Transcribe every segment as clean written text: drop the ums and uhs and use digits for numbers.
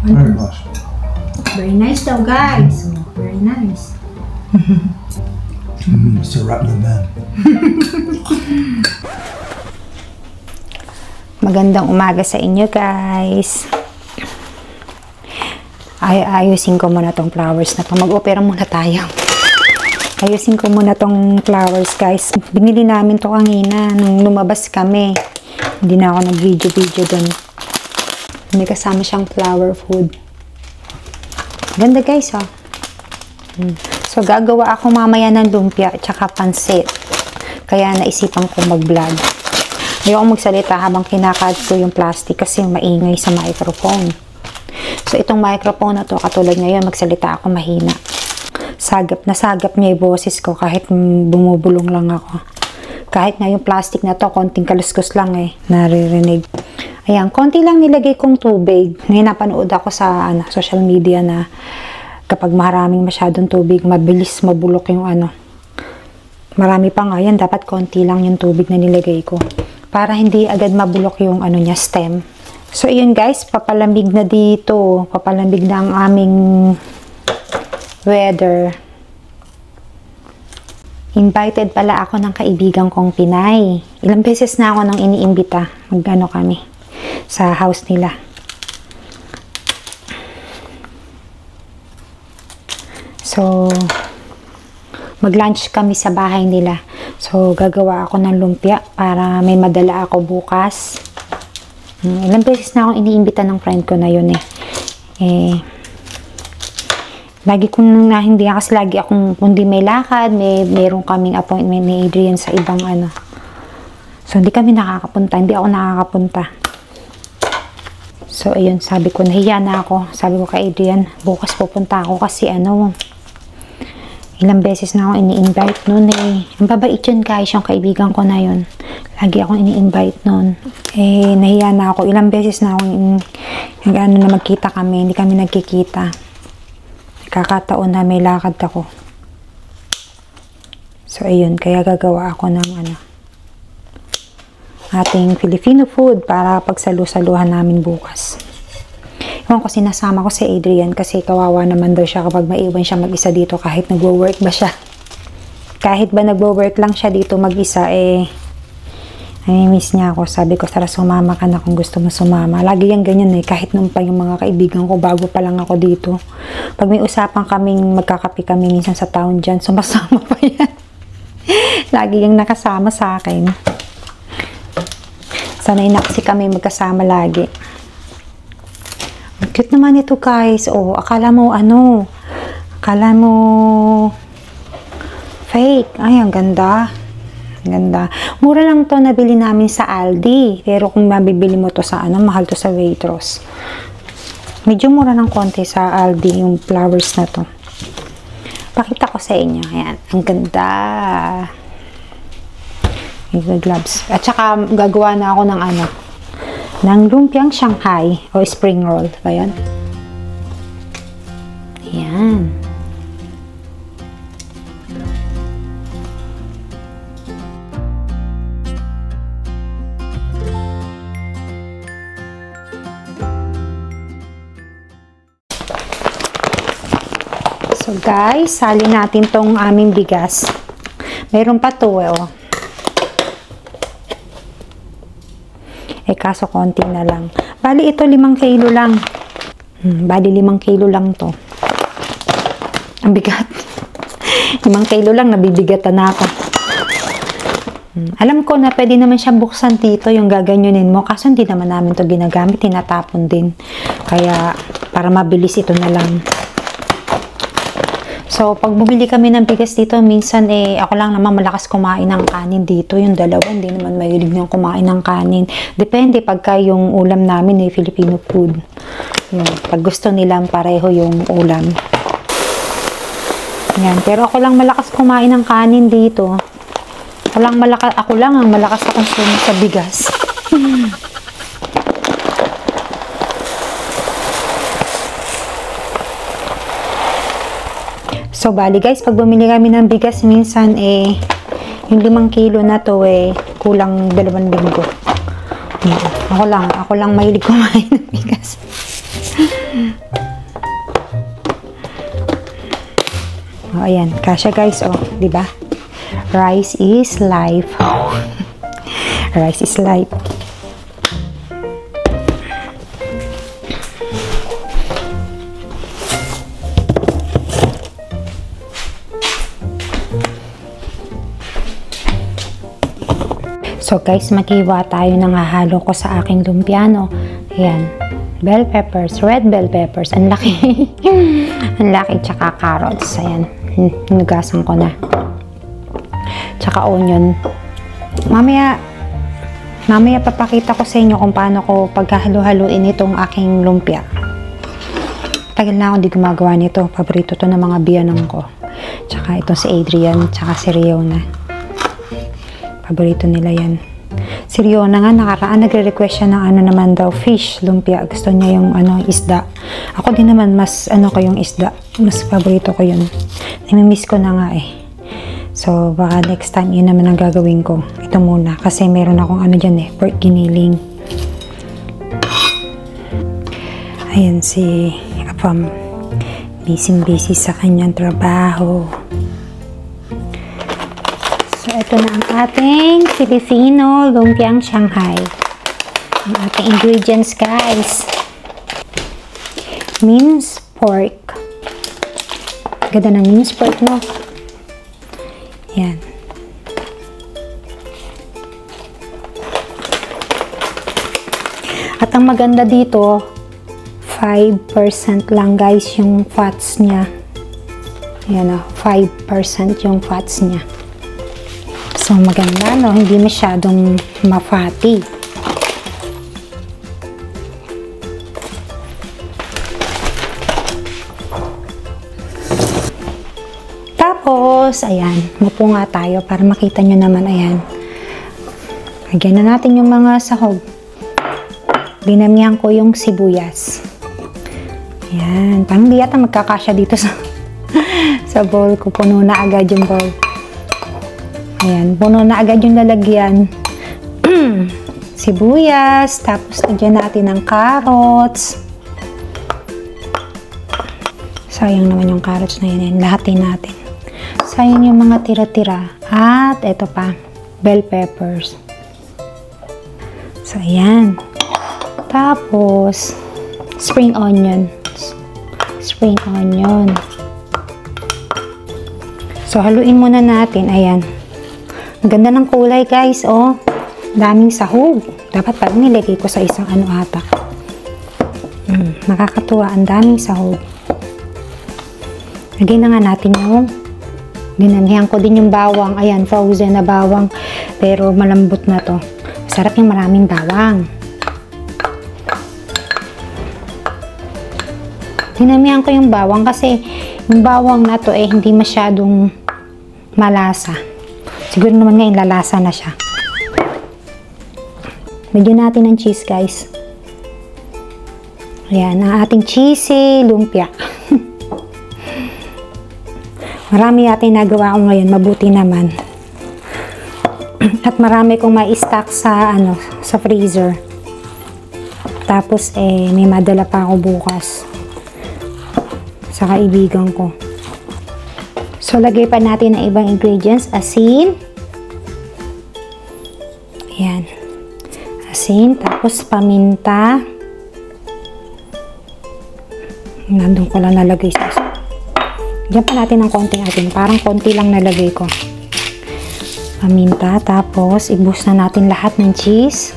Very nice. Very nice daw, guys. Very nice. It's a wrap the man. Magandang umaga sa inyo, guys. Ayusin ko muna tong flowers na to. Mag-opera muna tayo. Ayusin ko muna tong flowers, guys. Binili namin to kanina nung lumabas kami. Hindi na ako nag-video dun. May kasama siyang flower food. Ganda, guys, oh. So, gagawa ako mamaya ng lumpia at saka pansit. Kaya naisipan ko mag-vlog. Ayoko magsalita habang kinakat ko yung plastic kasi maingay sa microphone. So, itong microphone na to, katulad ngayon, magsalita ako mahina. Nasagap niya yung boses ko kahit bumubulong lang ako. Kahit nga yung plastic na to, konting kaluskos lang naririnig. Ayan, konti lang nilagay kong tubig. Ngayon napanood ako sa social media na kapag maraming masyadong tubig, mabilis mabulok yung Marami pa nga yan, dapat konti lang yung tubig na nilagay ko. Para hindi agad mabulok yung niya, stem. So, yun guys, papalamig na dito. Papalamig na ang aming weather. Invited pala ako ng kaibigan kong Pinay. Ilang beses na ako nang iniimbita. Mag-ano kami sa house nila. So, mag-lunch kami sa bahay nila. So, gagawa ako ng lumpia para may madala ako bukas. Ilang beses na akong iniimbita ng friend ko na yun lagi kong hindi kasi lagi akong kundi may lakad, meron kaming appointment ni Adrian sa ibang So, hindi kami nakakapunta. Hindi ako nakakapunta. So, ayun, sabi ko, nahiya na ako. Sabi ko kay Adrian, bukas pupunta ako kasi ilang beses na ako ini-invite nun Ang babait yun guys, yung kaibigan ko na yun. Lagi akong ini-invite nun. Nahiya na ako. Ilang beses na akong na magkita kami. Hindi kami nagkikita. Kakataon na may lakad ako. So, ayun. Kaya gagawa ako ng ating Filipino food para pagsalu-saluhan namin bukas. Ewan ko, sinasama ko si Adrian kasi kawawa naman daw siya kapag maiwan siya mag-isa dito kahit nagwo-work ba siya. Kahit ba nagwo-work lang siya dito mag-isa, miss niya ako. Sabi ko, tara sumama ka na kung gusto mo sumama. Lagi yan ganyan kahit nung pa yung mga kaibigan ko, bago pa lang ako dito. Pag may usapan kaming magkakapi kami minsan sa town dyan, sumasama pa yan. Lagi yung nakasama sa akin. Sanay na kasi kami magkasama lagi. Cute naman ito guys. Akala mo akala mo fake. Ay, ang ganda. Ganda. Mura lang to nabili namin sa Aldi. Pero kung mabibili mo to sa mahal to sa Waitrose. Medyo mura ng konti sa Aldi yung flowers na to. Pakita ko sa inyo. Ayan. Ang ganda. Gloves. At saka gagawa na ako ng lumpiang Shanghai o spring roll. Ayan. Ayan. So guys, sali natin tong aming bigas. Mayroon pa to kaso konti na lang. Bali ito 5 kilo lang. Bali 5 kilo lang to. Ang bigat. 5 kilo lang, nabibigatan na ako. Alam ko na pwede naman siya buksan dito, yung gaganyunin mo. Kaso hindi naman namin to ginagamit, tinatapon din. Kaya para mabilis ito na lang. So, pag bumili kami ng bigas dito, minsan ako lang naman malakas kumain ng kanin dito. Yung dalawa, hindi naman mahilig niyang kumain ng kanin. Depende pagka yung ulam namin Filipino food. Yun, pag gusto nilang pareho yung ulam. Yan. Pero ako lang malakas kumain ng kanin dito. Ako lang ang malakas na konsumo sa bigas. So, bali guys, pag bumili kami ng bigas, minsan yung 5 kilo na to kulang 2 linggo. Ako lang mahilig kumain ng bigas. Oh, ayan. Kasya guys, oh. Diba? Rice is life. Rice is life. So guys, maghiwa tayo ng hahalo ko sa aking lumpia, no? Ayan. Bell peppers, red bell peppers. Ang laki. Ang laki. Tsaka carrots. Ayan. Hinugasan ko na. Tsaka onion. Mamaya papakita ko sa inyo kung paano ko paghahalo-haluin itong aking lumpia. Tagal na ako hindi gumagawa nito. Paborito to ng mga biyanong ko. Tsaka ito si Adrian, tsaka si Riona. Paborito nila yan. Si Riona nga nakaraan nagre-request siya ng ano naman daw, fish lumpia. Gusto niya yung ano, isda. Ako din naman mas ano ko yung isda. Mas paborito ko yun. Namimiss ko na nga eh. So baka next time yun naman ang gagawin ko. Ito muna kasi meron akong ano dyan eh, pork giniling. Ayan si Apam. Busy sa kanyang trabaho. So, ito na ang ating Filipino lumpiang Shanghai. Ang ating ingredients, guys. Minced pork. Ganda ng minced pork, no? Yan. At ang maganda dito, 5% lang, guys, yung fats niya. Yan o, 5% yung fats niya. So, maganda, no? Hindi masyadong ma-fatty. Tapos, ayan. Mupo nga tayo para makita nyo naman, ayan. Lagyan na natin yung mga sahog. Dinamihan ko yung sibuyas. Ayan. Parang di yata magkakasya dito sa, sa bowl ko. Puno na agad yung bowl. Ayan, puno na agad yung lalagyan. Sibuyas, tapos lagyan natin ng carrots. Sayang naman yung carrots na yun. Lahatin natin. Sayang yung mga tira-tira. At ito pa, bell peppers. So, ayan. Tapos, spring onion. Spring onion. So, haluin muna natin. Ayan. Ang ganda ng kulay, guys, oh. Daming sahog. Dapat pala nilagay ko sa isang ano ata. Nakakatuwa. Ang daming sahog. Lagay na nga natin yung dinamihan ko din yung bawang. Ayan, frozen na bawang. Pero malambot na to. Masarap yung maraming bawang. Dinamihan ko yung bawang kasi yung bawang na to eh hindi masyadong malasa. Siguro naman ngayon lalasa na siya. Bigyan natin ng cheese, guys. Ayan, ang ating cheesy lumpia. Marami natin nagawa ko ngayon. Mabuti naman. At marami kong ma-stock sa, ano, sa freezer. Tapos, may madala pa ako bukas. Sa kaibigan ko. So, lagay pa natin ng ibang ingredients. Asin. Ayan. Asin. Tapos, paminta. Nandun ko lang nalagay sa asin. Diyan pa natin ng konting asin. Parang konti lang nalagay ko. Paminta. Tapos, ibus na natin lahat ng cheese.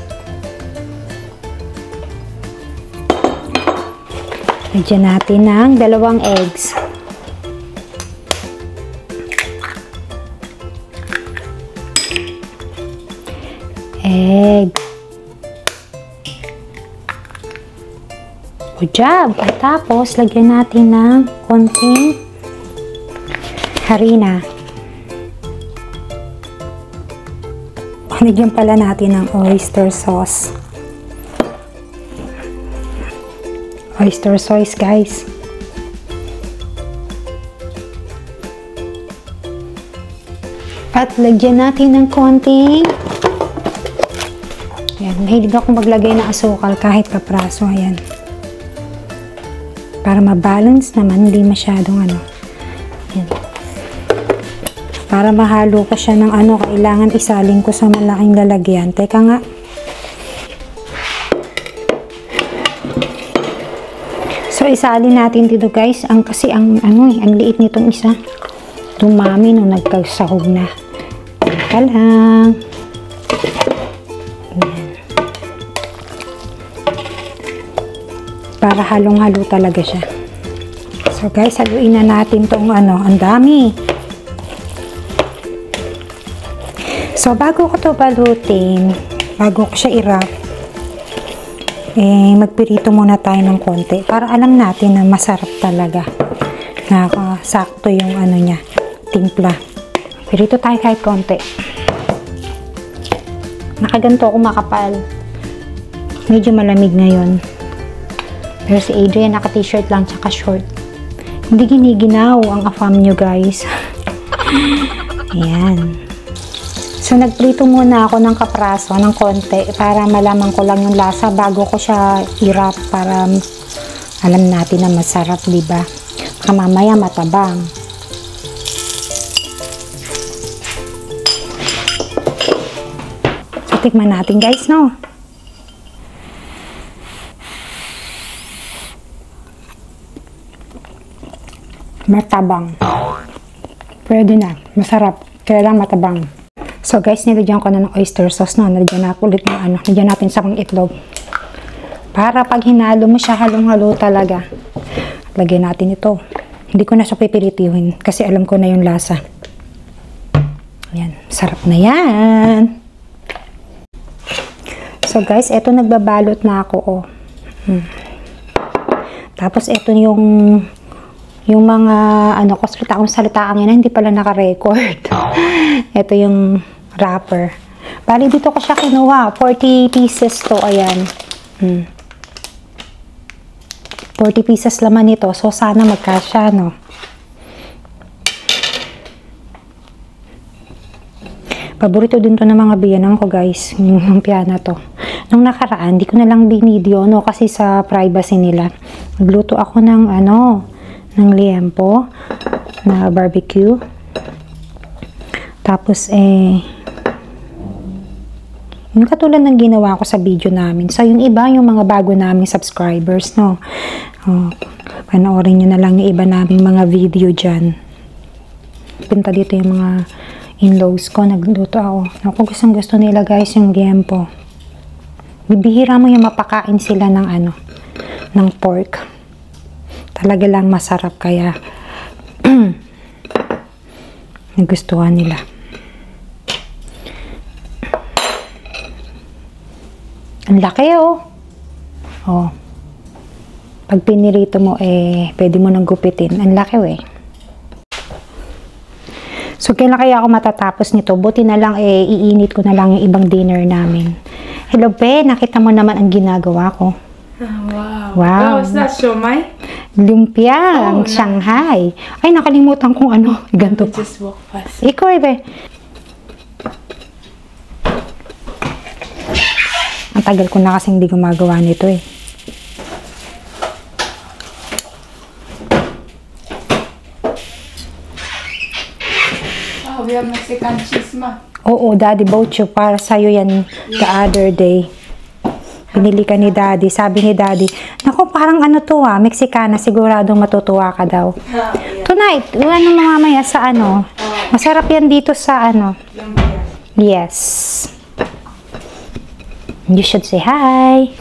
Lagyan natin ng 2 eggs. Egg. Good job. At tapos, lagyan natin ng konting harina. Lagyan pala natin ng oyster sauce. Oyster sauce, guys. At lagyan natin ng konting ayan, mahilig akong maglagay ng asukal kahit kapraso. Ayan. Para ma-balance naman, hindi masyadong ano. Yan. Para mahalo ko siya ng ano, kailangan isalin ko sa malaking lalagyan. Teka nga. So, isalin natin dito guys. Kasi ang liit nitong isa. Dumami nung nagkasahog na. Teka lang. Yan. Para halong-halo talaga siya. So guys, haluin na natin tong ano. Ang dami. So, bago ko to balutin, bago ko siya i-wrap, magpirito muna tayo ng konti para alam natin na masarap talaga. Sakto yung ano niya, timpla. Pirito tayo kahit konti. Nakaganto ako makapal. Medyo malamig ngayon. Pero si Adrian naka-t-shirt lang tsaka short. Hindi giniginaw ang afam nyo guys. Ayan. So, nagprito muna ako ng kapraso ng konti para malaman ko lang yung lasa bago ko siya i-wrap para alam natin na masarap, diba? Baka mamaya matabang. So, tikman natin guys, no? Matabang. Pwede na. Masarap. Kaya lang matabang. So guys, nilagyan ko na ng oyster sauce, no? Nilagyan na ulit ng ano. Nilagyan natin sa pang itlog. Para pag hinalo mo siya, halong-halo talaga. Lagyan natin ito. Hindi ko na siya pipiritihin kasi alam ko na yung lasa. Ayan. Sarap na yan. So guys, eto nagbabalot na ako, oh. Tapos eto yung mga ano ko, salita ang ina, hindi pala naka-record. Ito yung wrapper. Bali dito ko siya kinuha. 40 pieces to. Ayan. 40 pieces laman ito. So, sana magkasya, no? Paborito din to ng mga biyanang ko, guys. Yung lumpia na to. Nung nakaraan, di ko na lang binidyo, no? Kasi sa privacy nila. Nagluto ako ng, ng liempo na barbecue. Tapos, yung katulad ng ginawa ko sa video namin. So, yung iba, yung mga bago naming subscribers, no? Panoorin nyo na lang yung iba naming mga video dyan. Punta dito yung mga in-laws ko. Nagluto ako. Kung gusto nila, guys, yung liempo. Bibihira mo yung mapakain sila ng ng pork. Talaga lang masarap, kaya nagustuhan nila. Ang laki, oh. Oh. Pag pinirito mo, pwede mo nang gupitin. Ang laki, eh. So, kailan kaya ako matatapos nito? Buti na lang, iinit ko na lang yung ibang dinner namin. Hello, Pe. Nakita mo naman ang ginagawa ko. Wow. Wow. That was that siomai? Lumpia, ang Shanghai. Ay, nakalimutan kong ganito pa. Just walk past. Ikaw, Be. Ang tagal ko na kasing hindi gumagawa nito, eh. Oh, we have Mexican cheese, ma. Oo, Daddy bought you. Para sa'yo yan the other day. Pinili ka ni Daddy. Sabi ni Daddy, naku, parang Mexicana. Siguradong matutuwa ka daw. Tonight, mamaya sa Masarap yan dito sa Yes. You should say hi.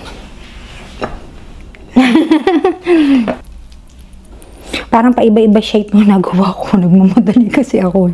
Parang paiba-iba shape mo nagawa ko. Nagmamadali kasi ako.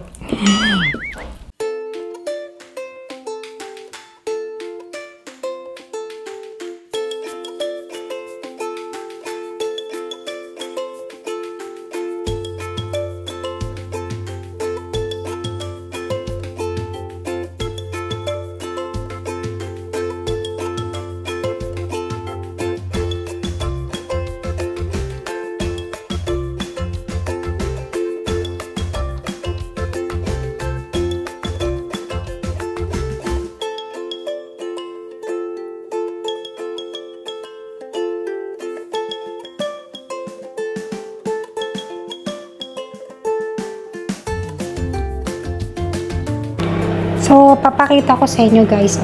So, papakita ko sa inyo guys.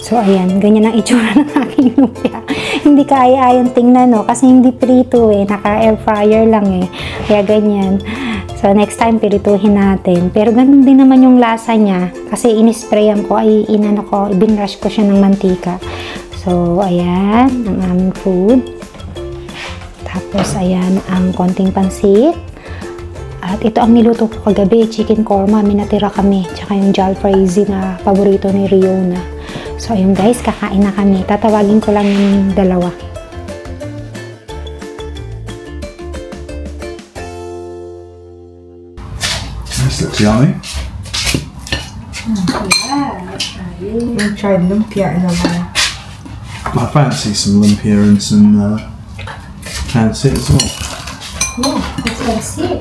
So, ayan. Ganyan ang itsura ng aking lumpia. Hindi kaya-ayang tingnan, no? Kasi hindi prito eh. Naka-air fryer lang eh. Kaya ganyan. So, next time, pirituhin natin. Pero ganun din naman yung lasa niya. Kasi inisprayan ko, binrush ko siya ng mantika. So, ayan. Ang aming food. Tapos, ayan. Ang konting pansit. At ito ang niluto ko kagabi. Chicken korma. May natira kami. Tsaka yung jalfrezi na paborito ni Riona. So, ayun guys, kakain na kami. Tatawagin ko lang yung dalawa. This looks yummy. I've tried lumpia in a while. I fancy some lumpia and some pancit as well. Yeah, let's go see.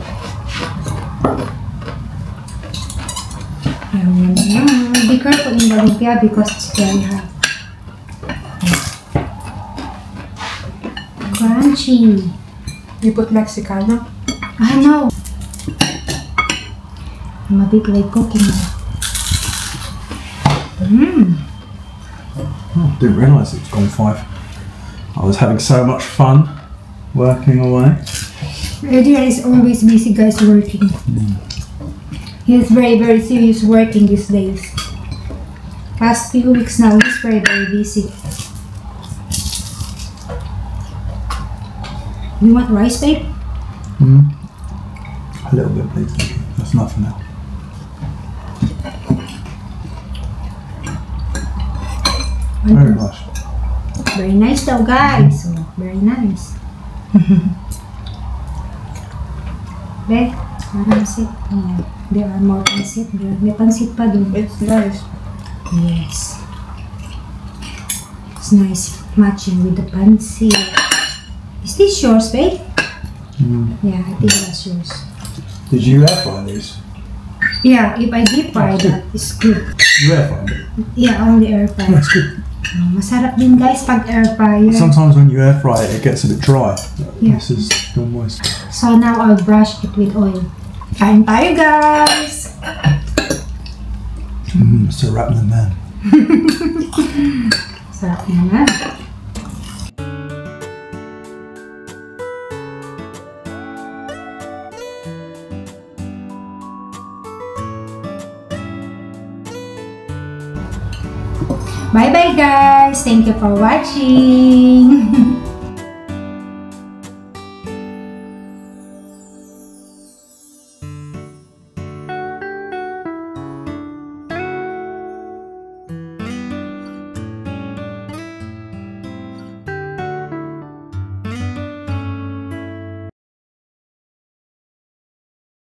Be careful in the lumpia because it's very hot. Crunchy. You put Mexicano? I know. I'm a bit like cooking. Oh, didn't realise it was gone 5. I was having so much fun working away. Adrian is always busy guys working. He's very serious working these days. Past few weeks now, he's very busy. You want rice, babe? A little bit, please. Thank you. That's enough for now. Very nice. Very nice though, guys. Oh, very nice. Be, pansit. Yeah, there are more pansit. May pansit pa dun. It's nice. Yes. It's nice matching with the pansit. Is this yours, babe? Yeah, I think that's yours. Did you air fry these? Yeah, if I deep fry that, it's good. You air fry them? Yeah, only air fry. That's good. Masarap din guys pag air fryer. Sometimes when you air fry it, it gets a bit dry. Yeah. This is still moist. So now I'll brush it with oil. Kain tayo guys! It's a rattling man. Sarap naman. Bye bye guys! Thank you for watching!